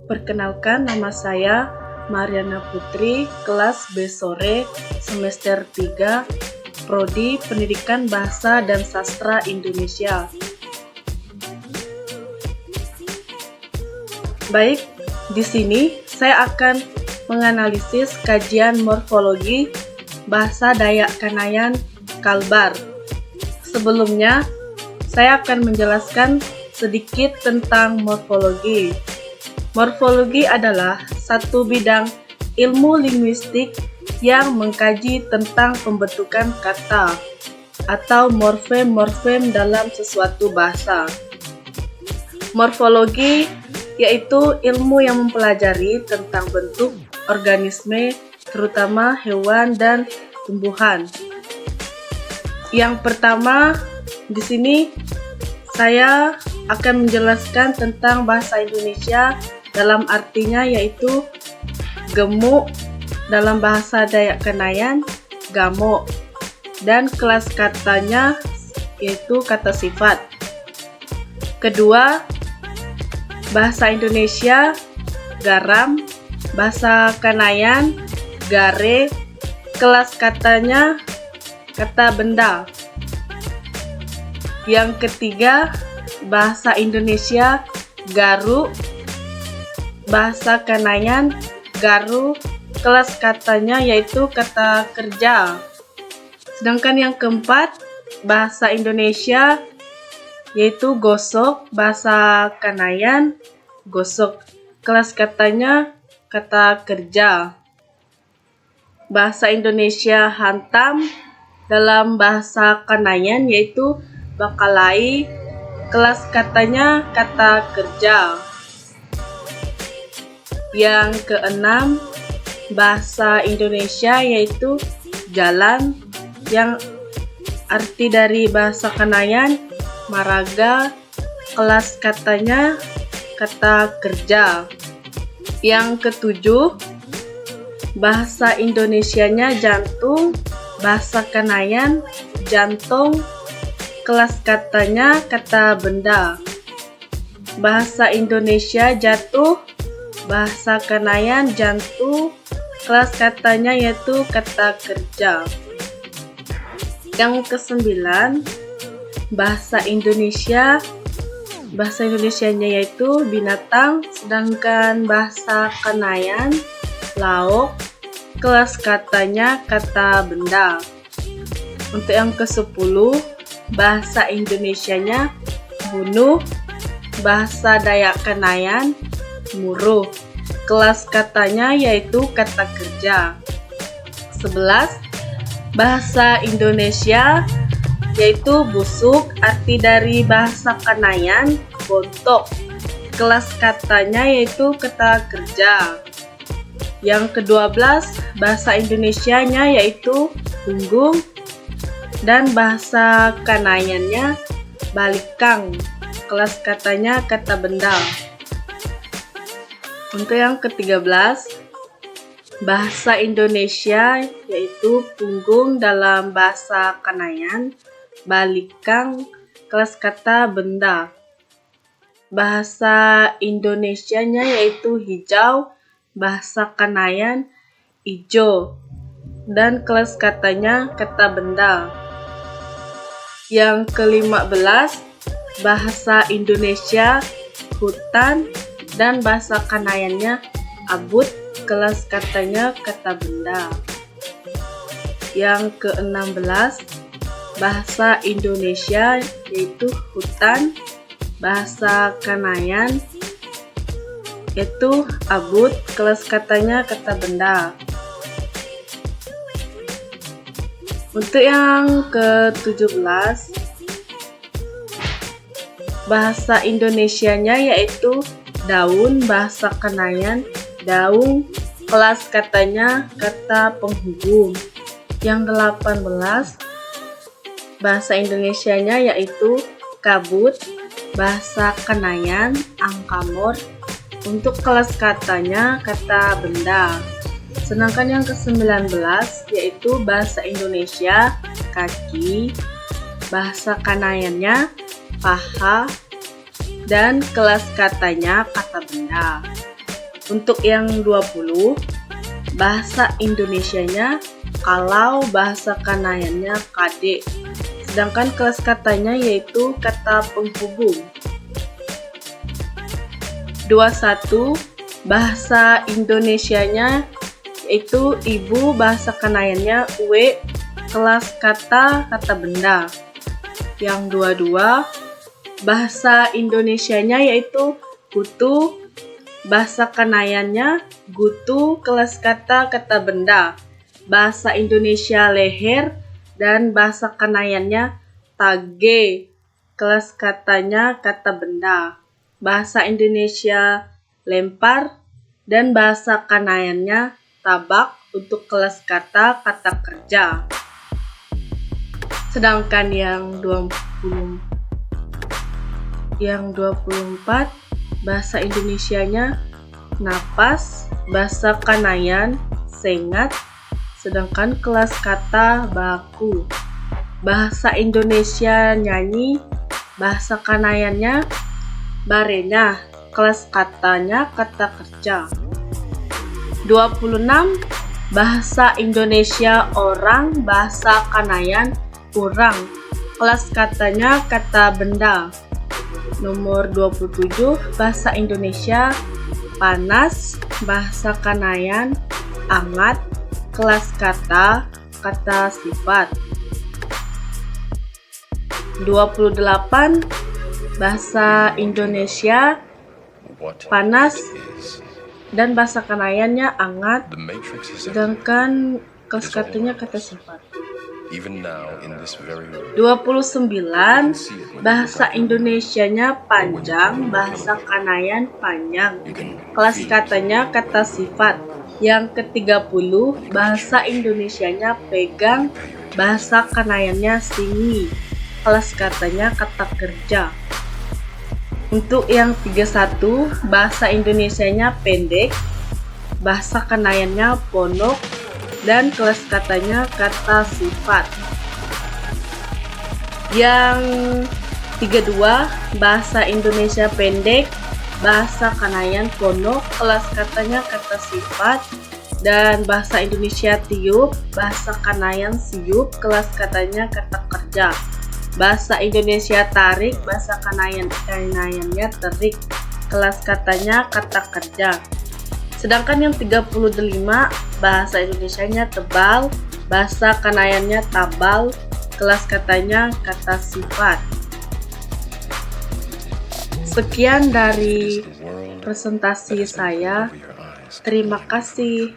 Perkenalkan, nama saya Mariana Putri, kelas B sore, semester 3, Prodi Pendidikan Bahasa dan Sastra Indonesia. Baik, di sini saya akan menganalisis kajian morfologi bahasa Dayak Kanayan Kalbar. Sebelumnya, saya akan menjelaskan sedikit tentang morfologi. Morfologi adalah satu bidang ilmu linguistik yang mengkaji tentang pembentukan kata atau morfem-morfem dalam sesuatu bahasa. Morfologi yaitu ilmu yang mempelajari tentang bentuk organisme, terutama hewan dan tumbuhan. Yang pertama, di sini saya akan menjelaskan tentang bahasa Indonesia dalam artinya, yaitu gemuk dalam bahasa Dayak Kanayan, gamuk, dan kelas katanya yaitu kata sifat. Kedua, bahasa Indonesia garam, bahasa Kanayan gare, kelas katanya kata benda. Yang ketiga, bahasa Indonesia garu, bahasa Kanayan garu, kelas katanya yaitu kata kerja. Sedangkan yang keempat, bahasa Indonesia yaitu gosok, bahasa Kanayan gosok, kelas katanya kata kerja. Bahasa Indonesia hantam dalam bahasa Kanayan yaitu bakalai, kelas katanya kata kerja. Yang keenam, bahasa Indonesia yaitu jalan, yang arti dari bahasa Kanayan maraga, kelas katanya kata kerja. Yang ketujuh, bahasa Indonesianya jantung, bahasa Kanayan jantung, kelas katanya kata benda. Bahasa Indonesia jatuh, bahasa Kanayan jantung, kelas katanya yaitu kata kerja. Yang kesembilan, bahasa Indonesianya yaitu binatang, sedangkan bahasa Kanayan lauk, kelas katanya kata benda. Untuk yang ke-10, bahasa Indonesianya bunuh, bahasa Dayak Kanayan muruh, kelas katanya yaitu kata kerja. 11, bahasa Indonesia yaitu busuk, arti dari bahasa Kanayan bontok, kelas katanya yaitu kata kerja. Yang ke-12, bahasa Indonesianya yaitu punggung, dan bahasa Kanayannya balikang, kelas katanya kata benda. Untuk yang ke-13, bahasa Indonesia yaitu punggung dalam bahasa Kanayan, balikang, kelas kata benda. Bahasa Indonesianya yaitu hijau, bahasa Kanayan ijo, dan kelas katanya kata benda. Yang ke-15, bahasa Indonesia hutan, dan bahasa Kanayannya abut, kelas katanya kata benda. Yang ke-16, bahasa Indonesia yaitu hutan, bahasa Kanayan yaitu abut, kelas katanya kata benda. Untuk yang ke-17, bahasa Indonesianya yaitu daun, bahasa Kanayan daung, kelas katanya kata penghubung. Yang ke-18, bahasa Indonesianya yaitu kabut, bahasa Kanayan angkamor, untuk kelas katanya kata benda. Sedangkan yang ke-19 yaitu bahasa Indonesia kaki, bahasa Kanayannya paha, dan kelas katanya kata benda. Untuk yang 20, bahasa Indonesianya kalau bahasa Kanayannya kade. Sedangkan kelas katanya yaitu kata penghubung. 21, bahasa Indonesianya yaitu ibu, bahasa Kanayannya uwe, kelas kata benda. Yang 22, bahasa Indonesianya yaitu gutu, bahasa Kanayannya gutu, kelas kata benda. Bahasa Indonesia leher dan bahasa Kanayannya tage, kelas katanya kata benda. Bahasa Indonesia lempar dan bahasa Kanayannya tabak untuk kelas kata kerja. Sedangkan yang 24, bahasa Indonesianya napas, bahasa Kanayan sengat, sedangkan kelas kata baku. Bahasa Indonesia nyanyi, bahasa Kanayannya barenya, kelas katanya kata kerja. 26, bahasa Indonesia orang, bahasa Kanayan kurang, kelas katanya kata benda. Nomor 27, bahasa Indonesia panas, bahasa Kanayan hangat, kelas kata sifat. 28, bahasa Indonesia panas dan bahasa Kanayannya hangat, sedangkan kelas katanya kata sifat. 29, bahasa Indonesianya panjang, bahasa Kanayan panjang, kelas katanya kata sifat. Yang ke-30, bahasa Indonesianya pegang, bahasa Kanayannya singi, kelas katanya kata kerja. Untuk yang 31, bahasa Indonesianya pendek, bahasa Kanayannya pondok, dan kelas katanya kata sifat. Yang 32, bahasa Indonesia pendek, bahasa Kanayan pondok, kelas katanya kata sifat, dan bahasa Indonesia tiup, bahasa Kanayan siup, kelas katanya kata kerja. Bahasa Indonesia tarik, bahasa Kanayannya terik, kelas katanya kata kerja. Sedangkan yang 35, bahasa Indonesianya tebal, bahasa Kanayannya tabal, kelas katanya kata sifat. Sekian dari presentasi saya. Terima kasih.